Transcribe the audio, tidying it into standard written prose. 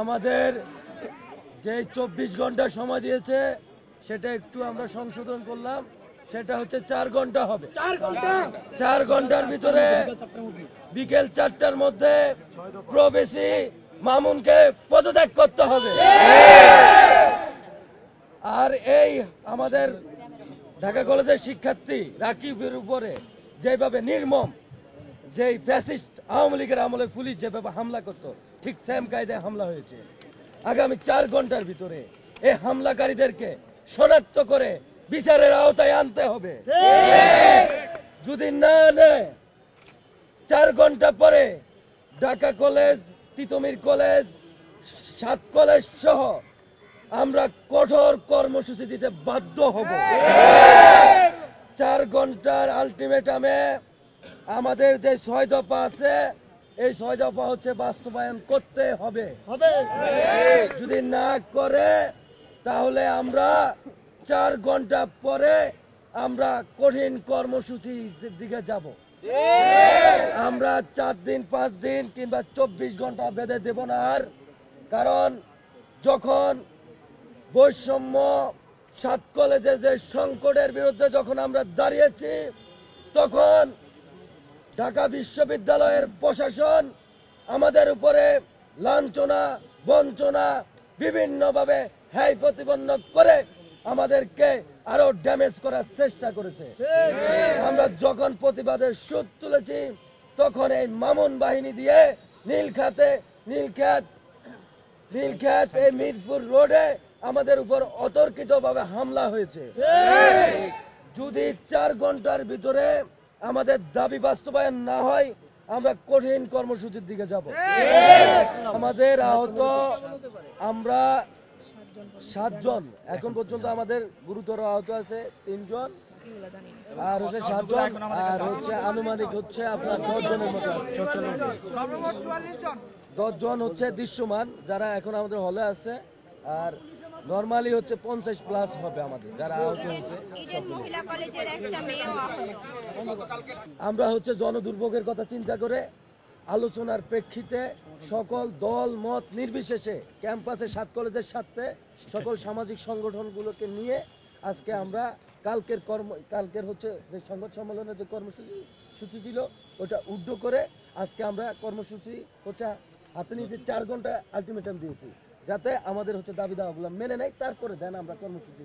আমাদের যে 24 ঘন্টা সময় দিয়েছে সেটা একটু আমরা সংশোধন করলাম, সেটা হচ্ছে 4 ঘন্টা হবে। 4 ঘন্টার ভিতরে বিকেল 4টার মধ্যে প্রবেশী মামুনকে পদত্যাগ করতে হবে। আর এই আমাদের ঢাকা কলেজের শিক্ষার্থী রাকিবের উপরে যেভাবে নির্মম, যেই ফ্যাসিস্ট আওয়ামী লীগের আমলে পুলিশ যেভাবে হামলা করতো, ঠিক সেম কায়দায় হামলা হয়েছে। আগামী 4 ঘন্টার ভিতরে এই হামলাকারীদেরকে শনাক্ত করে বিচারের আওতায় আনতে হবে। যদি না নেয় 4 ঘন্টা পরে Dhaka college, Titumir college, 7 college সহ আমরা কঠোর কর্মসূচি দিতে বাধ্য হব। 4 ঘন্টার আলটিমেটামে আমাদের যে 6 দফা আছে, এই 6 দফা হচ্ছে বাস্তবায়ন করতে হবে। যদি না করে তাহলে আমরা 4 ঘন্টা পরে আমরা কঠিন কর্মসূচির দিকে যাব। আমরা 4 দিন, 5 দিন কিংবা 24 ঘন্টা বেঁধে দেব না। আর কারণ যখন বৈষম্য 7 কলেজের যে সংকটের বিরুদ্ধে যখন আমরা দাঁড়িয়েছি, তখন ঢাকা বিশ্ববিদ্যালয়ের প্রশাসন আমাদের উপরে লাঞ্ছনা, বঞ্চনা, বিভিন্নভাবে হ্যায় প্রতিপন্ন করে আমাদেরকে আরো ড্যামেজ করার চেষ্টা করেছে। আমরা যখন প্রতিবাদের সুর তুলেছি, তখন এই মামুন বাহিনী দিয়ে নীলক্ষেত এই মিরপুর রোডে আমাদের উপর অতর্কিতভাবে হামলা হয়েছে। যদি 4 ঘন্টার ভিতরে আমাদের দাবি বাস্তবায়ন না হয়, আমরা কঠিন কর্মসূচির দিকে যাব। আমাদের আহত আমরা 7 জন, এখন পর্যন্ত আমাদের গুরুতর আহত আছে 3 জন, আর হচ্ছে 7 জন, আর হচ্ছে আনুমানিক হচ্ছে আপনার 10 জনের মতো আছে। 10 জন হচ্ছে দৃশ্যমান যারা এখন আমাদের হলে আছে, আর নরমালি হচ্ছে 50+ হবে আমাদের যারা আহত হয়েছে। আমরা হচ্ছে জনদুর্ভোগের কথা চিন্তা করে আলোচনার প্রেক্ষিতে সকল দল মত নির্বিশেষে ক্যাম্পাসে 7 কলেজের সাথে সকল সামাজিক সংগঠনগুলোকে নিয়ে আজকে আমরা কালকের হচ্ছে যে সংবাদ সম্মেলনের যে কর্মসূচি ছিল ওটা উদ্ধ করে আজকে আমরা কর্মসূচি হচ্ছে হাতে নিয়েছি। 4 ঘন্টা আলটিমেটাম দিয়েছি যাতে আমাদের হচ্ছে দাবি দাওয়াগুলো মেনে নেয়, তারপরে দেন আমরা কর্মসূচি